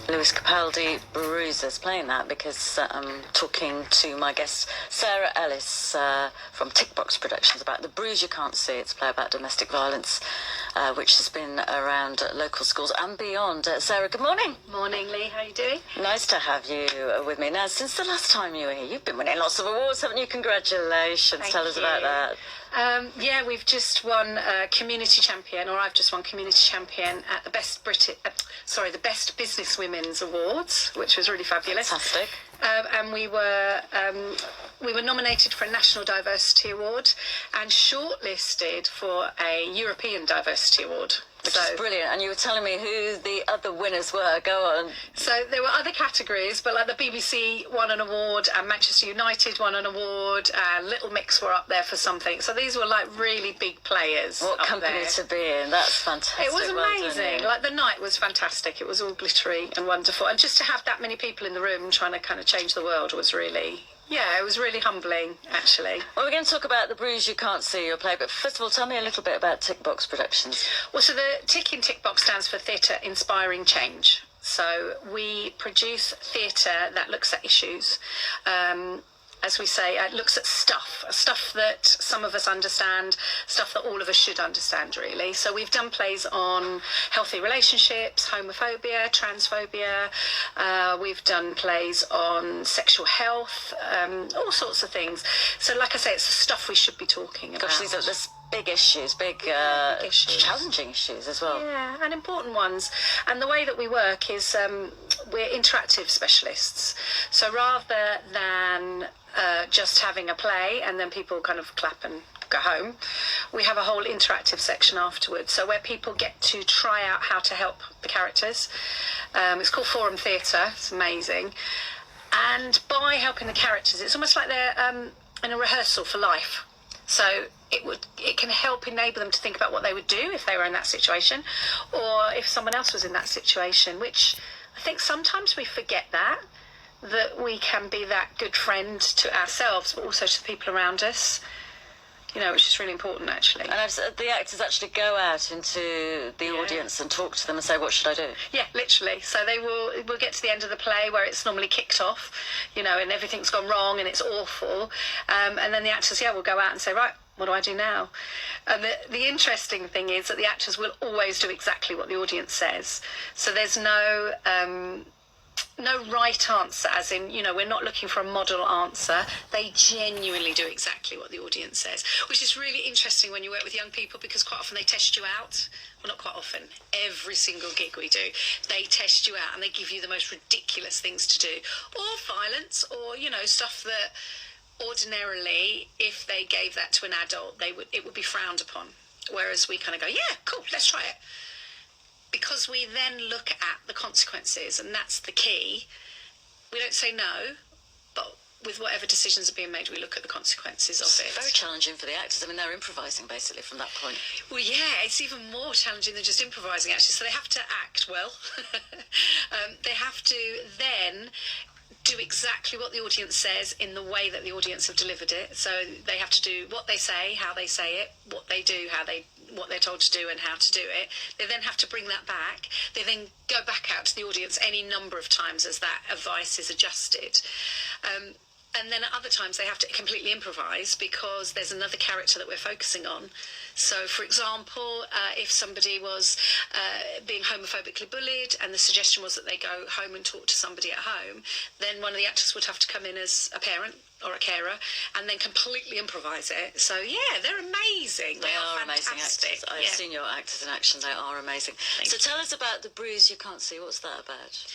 Lewis Capaldi, Bruisers, playing that because I'm talking to my guest Sarah Ellis from Tickbox Productions about the Bruise You Can't See. It's a play about domestic violence, which has been around local schools and beyond. Sarah, good morning. Morning, Lee. How are you doing? Nice to have you with me. Now, since the last time you were here, you've been winning lots of awards, haven't you? Congratulations. Tell us about that. Yeah, we've just won Community Champion, or I've just won Community Champion at the Best Business Women's Awards, which was really fabulous. Fantastic. And we were nominated for a National Diversity Award and shortlisted for a European Diversity Award. Which is brilliant. And you were telling me who the other winners were. Go on. So there were other categories, but like the BBC won an award and Manchester United won an award and Little Mix were up there for something. So these were like really big players. What company there to be in. That's fantastic. It was amazing. Well like the night was fantastic. It was all glittery and wonderful. And just to have that many people in the room trying to kind of change the world was really... Yeah, it was really humbling, actually. Well, we're going to talk about the Bruise You Can't See, your play, but first of all, tell me a little bit about Tickbox Productions. Well, so the tick in Tickbox stands for Theatre Inspiring Change. So we produce theatre that looks at issues. As we say, it looks at stuff that some of us understand, stuff that all of us should understand, really. So we've done plays on healthy relationships, homophobia, transphobia. We've done plays on sexual health, all sorts of things. So like I say, it's the stuff we should be talking about. Gosh, these are big issues, big issues, challenging issues as well. Yeah, and important ones. And the way that we work is we're interactive specialists. So rather than just having a play and then people kind of clap and go home, we have a whole interactive section afterwards, so where people get to try out how to help the characters. It's called Forum Theatre. It's amazing. And by helping the characters, it's almost like they're in a rehearsal for life. So it can help enable them to think about what they would do if they were in that situation, or if someone else was in that situation, which I think sometimes we forget that we can be that good friend to ourselves, but also to the people around us, which is really important, actually. And the actors actually go out into the audience and talk to them and say, what should I do? Yeah, literally. So we'll get to the end of the play where it's normally kicked off, and everything's gone wrong and it's awful. And then the actors, will go out and say, right, what do I do now? And the interesting thing is that the actors will always do exactly what the audience says. So there's no right answer, as in, we're not looking for a model answer. They genuinely do exactly what the audience says, which is really interesting when you work with young people, because quite often they test you out. Well, not quite often. Every single gig we do, they test you out and they give you the most ridiculous things to do, or violence, or, stuff that ordinarily, if they gave that to an adult, it would be frowned upon. Whereas we kind of go, yeah, cool, let's try it. Because we then look at the consequences, and that's the key. We don't say no, but with whatever decisions are being made, we look at the consequences of it. It's very challenging for the actors. I mean, they're improvising, basically, from that point. Well, yeah, it's even more challenging than just improvising, actually. So they have to act well. They have to then do exactly what the audience says in the way that the audience have delivered it. So they have to do what they say, how they say it, what they do, what they're told to do and how to do it. They then have to bring that back. They then go back out to the audience any number of times as that advice is adjusted. And then at other times they have to completely improvise because there's another character that we're focusing on. So, for example, if somebody was being homophobically bullied and the suggestion was that they go home and talk to somebody at home, then one of the actors would have to come in as a parent or a carer and then completely improvise it. So, yeah, they're amazing. They are amazing actors. I've seen your actors in action. They are amazing. So tell us about the Bruise You Can't See. What's that about?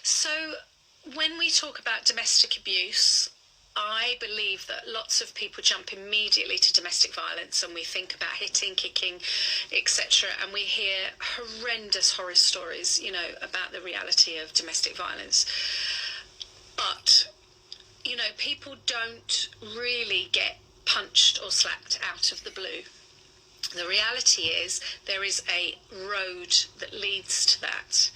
So when we talk about domestic abuse, I believe that lots of people jump immediately to domestic violence and we think about hitting, kicking, etc. And we hear horrendous horror stories, about the reality of domestic violence. But, people don't really get punched or slapped out of the blue. The reality is there is a road that leads to that.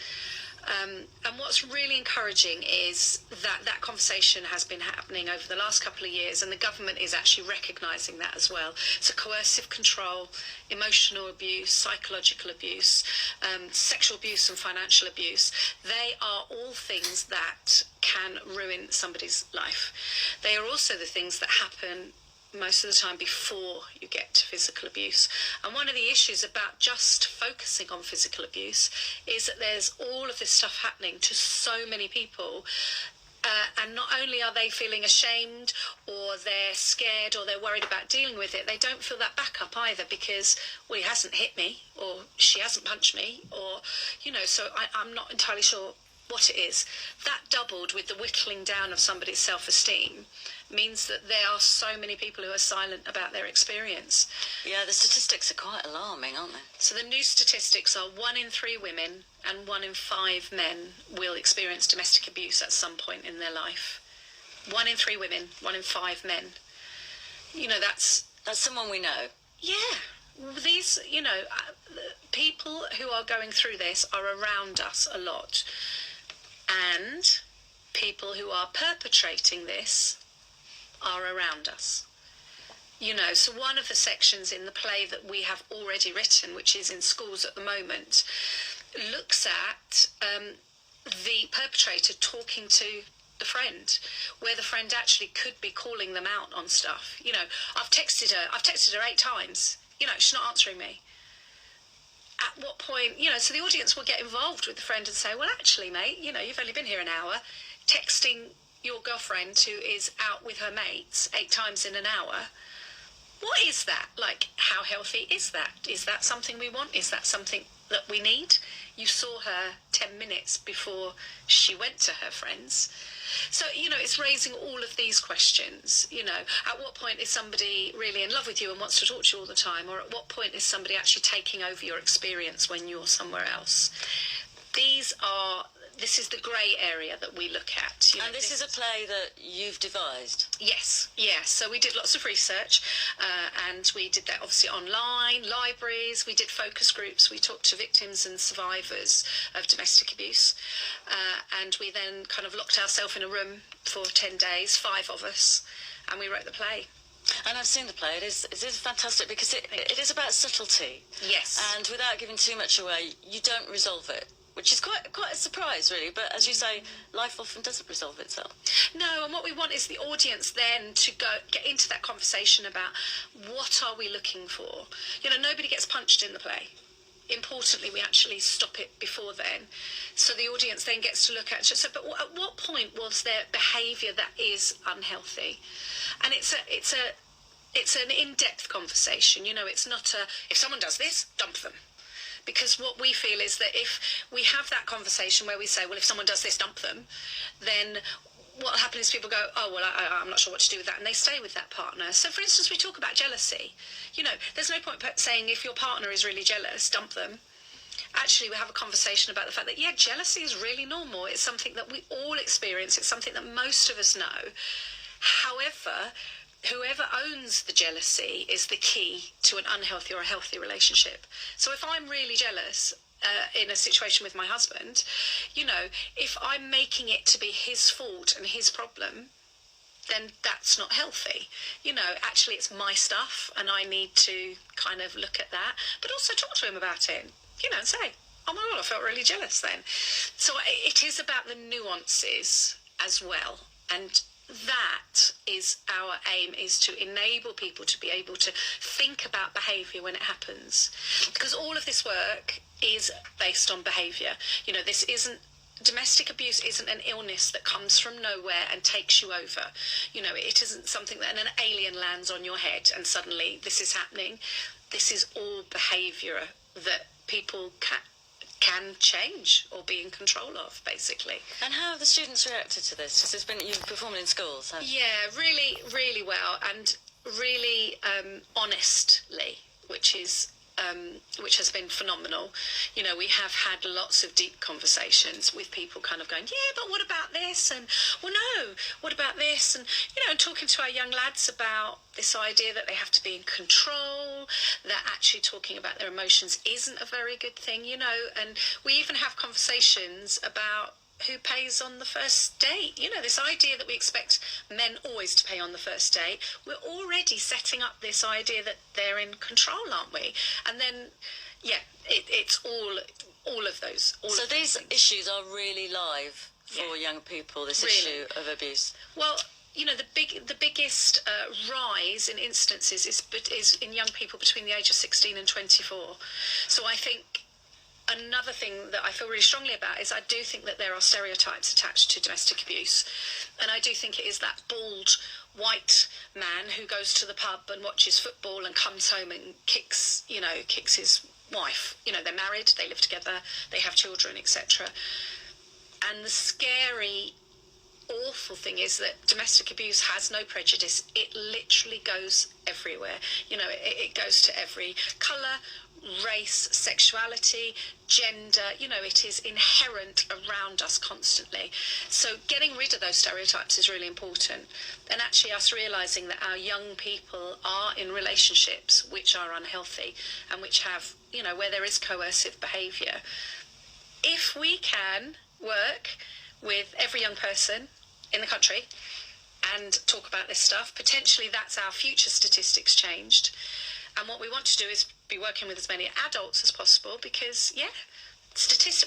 And what's really encouraging is that that conversation has been happening over the last couple of years, and the government is actually recognising that as well. So coercive control, emotional abuse, psychological abuse, sexual abuse and financial abuse, they are all things that can ruin somebody's life. They are also the things that happen most of the time before you get to physical abuse. And one of the issues about just focusing on physical abuse is that there's all of this stuff happening to so many people, and not only are they feeling ashamed or they're scared or they're worried about dealing with it, they don't feel that backup either, because, well, he hasn't hit me or she hasn't punched me, or, you know, so I'm not entirely sure what it is. That, doubled with the whittling down of somebody's self-esteem, means that there are so many people who are silent about their experience. Yeah, the statistics are quite alarming, aren't they? So the new statistics are 1 in 3 women and 1 in 5 men will experience domestic abuse at some point in their life. 1 in 3 women, 1 in 5 men. You know, that's someone we know. Yeah. These, you know, people who are going through this are around us a lot. And people who are perpetrating this are around us. You know, so one of the sections in the play that we have already written, which is in schools at the moment, looks at the perpetrator talking to the friend, where the friend actually could be calling them out on stuff. You know, I've texted her 8 times. You know, she's not answering me. At what point, you know, so the audience will get involved with the friend and say, well, actually, mate, you know, you've only been here an hour. Texting your girlfriend who is out with her mates 8 times in an hour, what is that? Like, how healthy is that? Is that something we want? Is that something that we need? You saw her 10 minutes before she went to her friends. So, you know, it's raising all of these questions. You know, at what point is somebody really in love with you and wants to talk to you all the time? Or at what point is somebody actually taking over your experience when you're somewhere else? This is the grey area that we look at. You know, and this is a play that you've devised? Yes. So we did lots of research, and we did that obviously online, libraries, we did focus groups, we talked to victims and survivors of domestic abuse, and we then kind of locked ourselves in a room for 10 days, 5 of us, and we wrote the play. And I've seen the play. It is fantastic, because it is about subtlety. Yes. And without giving too much away, you don't resolve it, which is quite a surprise, really. But as you say, life often doesn't resolve itself. No, and what we want is the audience then to get into that conversation about what are we looking for. You know, nobody gets punched in the play. Importantly, we actually stop it before then. So the audience then gets to look at, but at what point was there behaviour that is unhealthy? And it's an in-depth conversation. You know, it's not if someone does this, dump them. Because what we feel is that if we have that conversation where we say, well, if someone does this, dump them, then what happens is people go, oh, well, I'm not sure what to do with that, and they stay with that partner. So, for instance, we talk about jealousy. You know, there's no point saying if your partner is really jealous, dump them. Actually, we have a conversation about the fact that, yeah, jealousy is really normal. It's something that we all experience. It's something that most of us know. However, whoever owns the jealousy is the key to an unhealthy or a healthy relationship. So if I'm really jealous in a situation with my husband, you know, if I'm making it to be his fault and his problem, then that's not healthy. You know, actually it's my stuff and I need to kind of look at that, but also talk to him about it, you know, and say, oh my God, I felt really jealous then. So it is about the nuances as well. And that is our aim, is to enable people to be able to think about behaviour when it happens. Because all of this work is based on behaviour. You know, domestic abuse isn't an illness that comes from nowhere and takes you over. You know, it isn't something that an alien lands on your head and suddenly this is happening. This is all behaviour that people can change or be in control of, basically. And how have the students reacted to this? Because you've performed in schools, haven't you? Yeah, really, really well, and really honestly, which is which has been phenomenal. You know, we have had lots of deep conversations with people kind of going, yeah, but what about this? And, well, no, what about this? And, you know, and talking to our young lads about this idea that they have to be in control, that actually talking about their emotions isn't a very good thing, you know. And we even have conversations about who pays on the first date. You know, this idea that we expect men always to pay on the first date. We're already setting up this idea that they're in control, aren't we? And then, yeah, it's all of those. So these issues are really live for young people, this issue of abuse? Well, you know, the biggest rise in instances is in young people between the age of 16 and 24. So I think another thing that I feel really strongly about is I do think that there are stereotypes attached to domestic abuse. And I do think it is that bald white man who goes to the pub and watches football and comes home and kicks his wife. You know, they're married, they live together, they have children, etc. And the scary, awful thing is that domestic abuse has no prejudice. It literally goes everywhere. You know, it goes to every colour, race, sexuality, gender. You know, it is inherent around us constantly. So getting rid of those stereotypes is really important. And actually us realising that our young people are in relationships which are unhealthy and which have, you know, where there is coercive behaviour. If we can work with every young person in the country and talk about this stuff, potentially that's our future statistics changed. And what we want to do is be working with as many adults as possible because, yeah,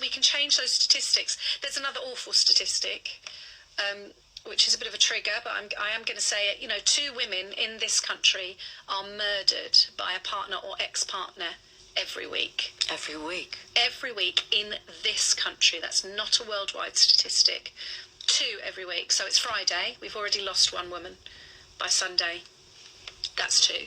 we can change those statistics. There's another awful statistic, which is a bit of a trigger, but I am going to say it. You know, 2 women in this country are murdered by a partner or ex-partner every week. Every week? Every week in this country. That's not a worldwide statistic. 2 every week. So it's Friday. We've already lost 1 woman. By Sunday, that's 2.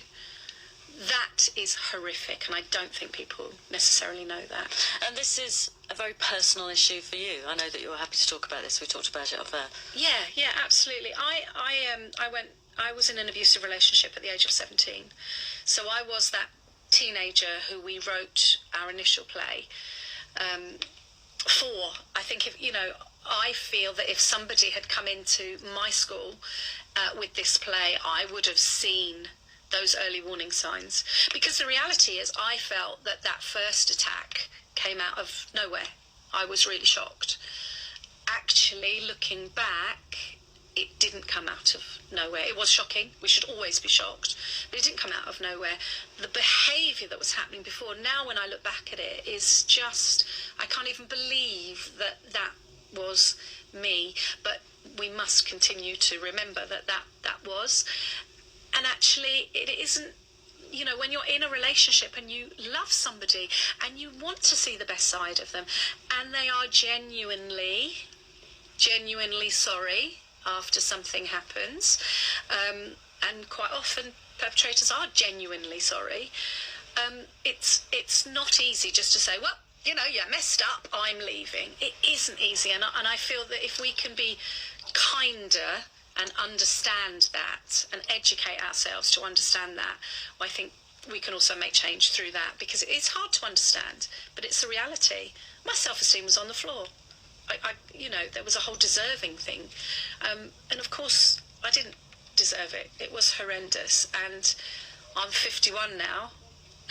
That is horrific, and I don't think people necessarily know that. And this is a very personal issue for you. I know that you're happy to talk about this. We talked about it up there. Yeah, absolutely. I was in an abusive relationship at the age of 17. So I was that teenager who we wrote our initial play for. I think I feel that if somebody had come into my school with this play, I would have seen those early warning signs. Because the reality is I felt that first attack came out of nowhere. I was really shocked. Actually, looking back, it didn't come out of nowhere. It was shocking. We should always be shocked. But it didn't come out of nowhere. The behaviour that was happening before, now when I look back at it, is just, I can't even believe that was me. But we must continue to remember that was. And actually, it isn't, you know, when you're in a relationship and you love somebody and you want to see the best side of them and they are genuinely sorry after something happens, and quite often perpetrators are genuinely sorry, it's not easy just to say, well, you know, you messed up, I'm leaving. It isn't easy, and I feel that if we can be kinder and understand that and educate ourselves to understand that, I think we can also make change through that, because it is hard to understand, but it's a reality. My self-esteem was on the floor. You know, there was a whole deserving thing. And of course, I didn't deserve it. It was horrendous. And I'm 51 now,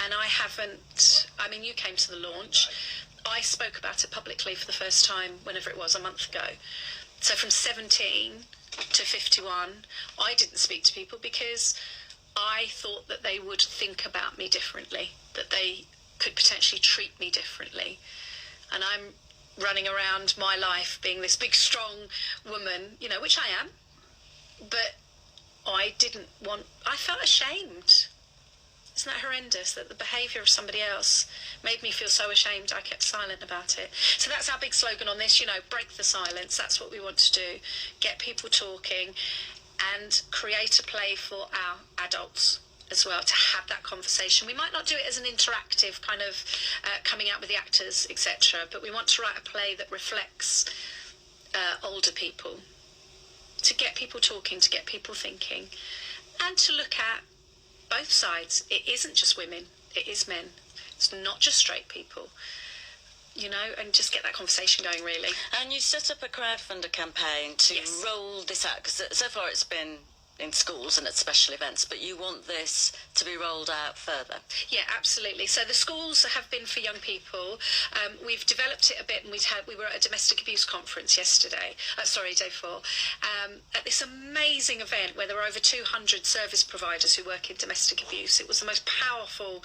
and I haven't, I mean, you came to the launch. I spoke about it publicly for the first time, whenever it was, a month ago. So from 17 to 51, I didn't speak to people because I thought that they would think about me differently, that they could potentially treat me differently. And I'm running around my life being this big, strong woman, you know, which I am, but I felt ashamed. Isn't that horrendous, that the behaviour of somebody else made me feel so ashamed I kept silent about it? So that's our big slogan on this, you know, break the silence. That's what we want to do. Get people talking and create a play for our adults as well, to have that conversation. We might not do it as an interactive kind of coming out with the actors, etc., but we want to write a play that reflects older people, to get people talking, to get people thinking, and to look at both sides. It isn't just women, it is men. It's not just straight people, you know, and just get that conversation going, really. And you set up a crowdfunder campaign to Yes. roll this out, because so far it's been in schools and at special events, but you want this to be rolled out further. Yeah, absolutely. So the schools have been for young people. We've developed it a bit, and we were at a domestic abuse conference yesterday. Day 4, at this amazing event where there were over 200 service providers who work in domestic abuse. It was the most powerful,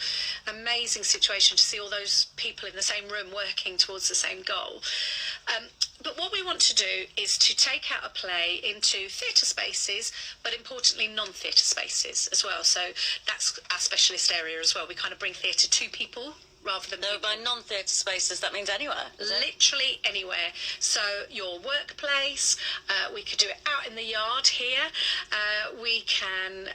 amazing situation to see all those people in the same room working towards the same goal. But what we want to do is to take out a play into theatre spaces, but importantly non-theatre spaces as well. So that's our specialist area as well. We kind of bring theatre to people rather than... No, by non-theatre spaces, that means anywhere. Literally anywhere. So your workplace, we could do it out in the yard here. We can,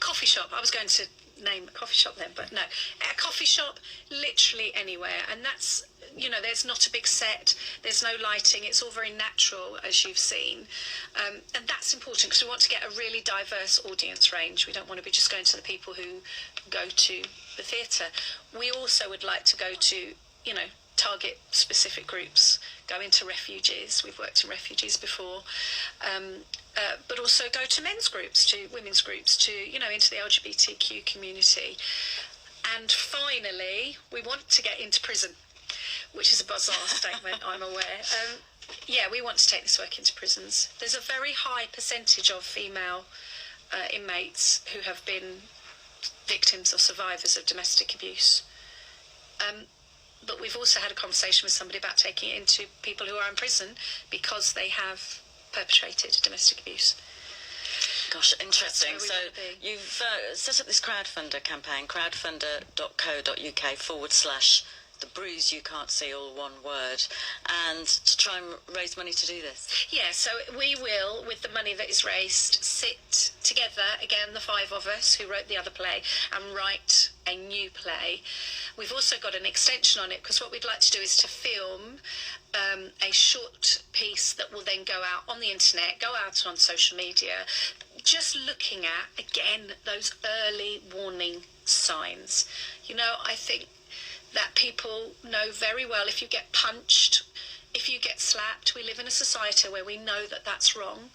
coffee shop. I was going to name a coffee shop then, but no. A coffee shop, literally anywhere. And that's, you know, there's not a big set, there's no lighting, it's all very natural, as you've seen. And that's important because we want to get a really diverse audience range. We don't want to be just going to the people who go to the theatre. We also would like to go to, you know, target specific groups, go into refugees. We've worked in refugees before. But also go to men's groups, to women's groups, to, you know, into the LGBTQ community. And finally, we want to get into prison, which is a bizarre statement, I'm aware. We want to take this work into prisons. There's a very high percentage of female inmates who have been victims or survivors of domestic abuse. But we've also had a conversation with somebody about taking it into people who are in prison because they have perpetrated domestic abuse. Gosh, interesting. So you've set up this crowdfunder campaign, crowdfunder.co.uk / The Bruise You Can't See, all one word, and to try and raise money to do this. Yeah, so we will, with the money that is raised, sit together, again, the 5 of us who wrote the other play, and write a new play. We've also got an extension on it, because what we'd like to do is to film a short piece that will then go out on the internet, go out on social media, just looking at, again, those early warning signs. You know, I think that people know very well if you get punched, if you get slapped. We live in a society where we know that that's wrong.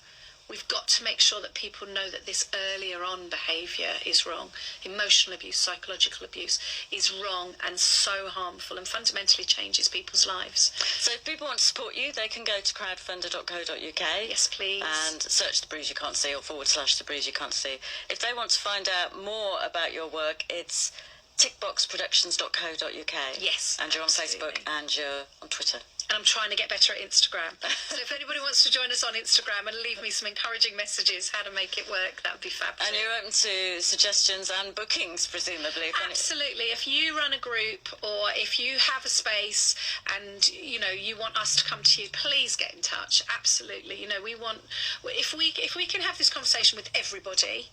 We've got to make sure that people know that this earlier on behaviour is wrong. Emotional abuse, psychological abuse is wrong and so harmful and fundamentally changes people's lives. So if people want to support you, they can go to crowdfunder.co.uk. Yes, please. And search The Bruise You Can't See or / The Bruise You Can't See. If they want to find out more about your work, it's tickboxproductions.co.uk. Yes, and you're absolutely. on Facebook and you're on Twitter. And I'm trying to get better at Instagram. So if anybody wants to join us on Instagram and leave me some encouraging messages how to make it work, that would be fabulous. And you're open to suggestions and bookings, presumably. Absolutely. If you run a group or if you have a space and, you know, you want us to come to you, please get in touch. Absolutely. You know, we want, if we can have this conversation with everybody,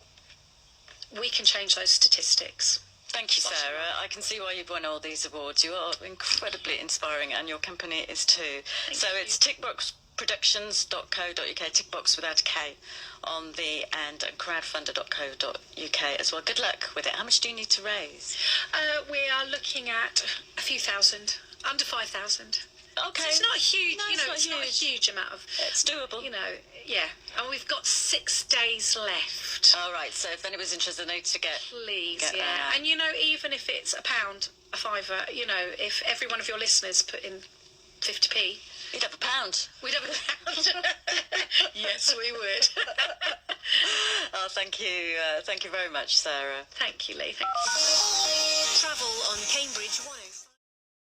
we can change those statistics. Thank you, Sarah. I can see why you've won all these awards. You are incredibly inspiring, and your company is too. Thank you. It's tickboxproductions.co.uk, tickbox without a K on the end, and crowdfunder.co.uk as well. Good luck with it. How much do you need to raise? We are looking at a few thousand, under 5,000. Okay. So it's not a huge, No, it's not a huge amount of... It's doable. You know, yeah. And we've got 6 days left. All right, so if anybody's interested, they need to get... Please, get yeah. And, you know, even if it's £1, a fiver, you know, if every one of your listeners put in 50p... You'd have £1. We'd have £1. Yes, we would. Oh, thank you. Thank you very much, Sarah. Thank you, Lee. Thank you. Travel on Cambridge 1.